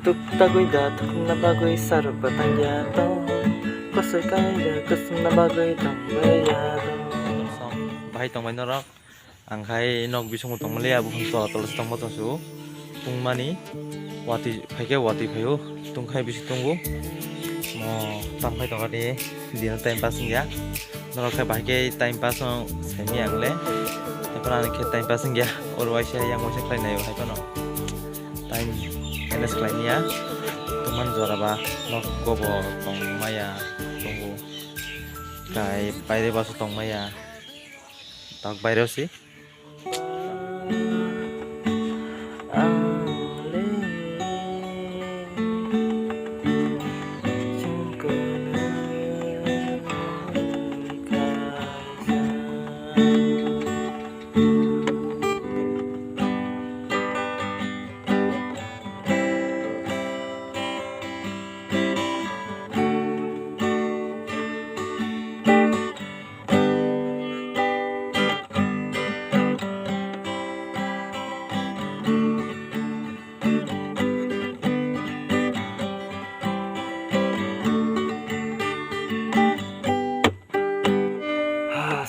tuk tagoy da tuk na bagoy sarap batangya to kosoy kaida kusum na bagoy tangbaya to bahai tongbai norok angkai nok bisung tongmali abu hangso tolos tongmo tongsu tungmani wati phaike wati phayo tungkai bisi tunggu mo tampai tongani dina time pass ya norok khai bahike time pass ong semi angle epana ke time pass ya otherwise yang mo se klai nayo hai kono time enes klainia tuman joraba nok gobo tongmaya tunggu kai baire basu tongmaya tak baire sih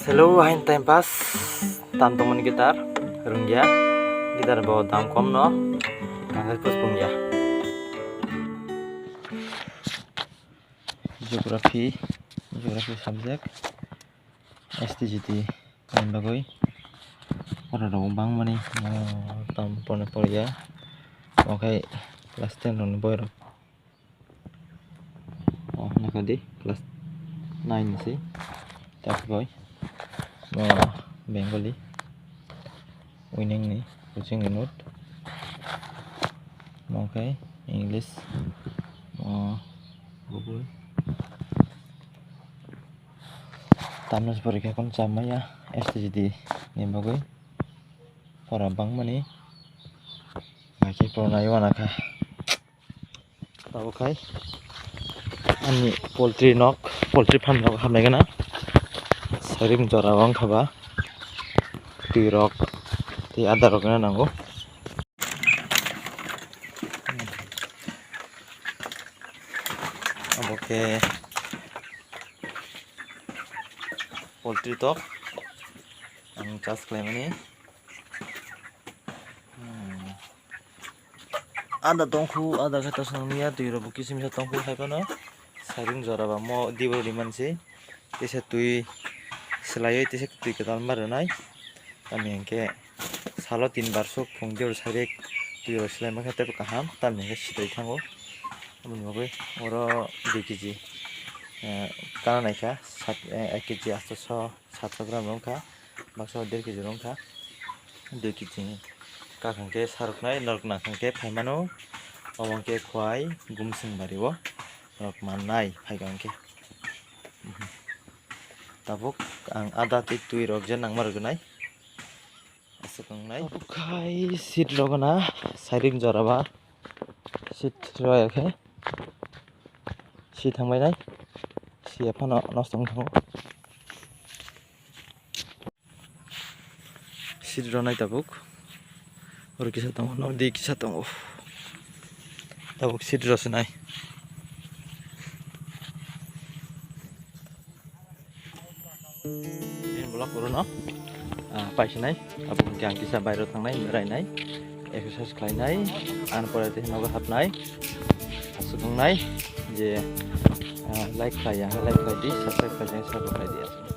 Hello, hain time pass tam teman gitar rungja gitar bawa dam kom no angkat pus pungja geografi subject STGT kan bagoy ora dong bang mani tam pone ya oke kelas 10 non boy oh nakadi kelas 9 sih tak boy Bengali winning nih kucing genut oke English Google tamnas parikha kon chamaya STGT nih bagoy para bang mani baki pronai wanaka tahu kai ani poultry farm nok hamne gana sering jorawang khaba tirok ti ada rokna nango oke poultry tok ang chas klaim ini ada tongku ada kata sangnia tirok kisim sa tongku hai kono sering joraba mo dibo dimansi tisa tui selayo tisek tui ketal maranai kami engke salo 3 bar sok pungdior sarek tui ro selai makate kaham tam engke sidai thango amun babe oro 2 kg kana naika 1 kg 700 gram rongka bakso 1.5 kg rongka 2 kg kakangke saruknai norok nakangke phaimano awangke khwai gumsing bariwo norok mannai phaigangke tabuk ang ada tui rok jen nangmar gunai asukangnai kai sit rogana sairing joraba sit royake sit thangbai nai si aphano nostong thango sit ronai tabuk or kisa tango no di kisa tango tabuk sit rosinai blog urno paisinai abung kyang kisa bairo thangnai berai exercise khlainai an pore te nogo hapnai asukangnai je like khlai di subscribe khlai subscribe khlai di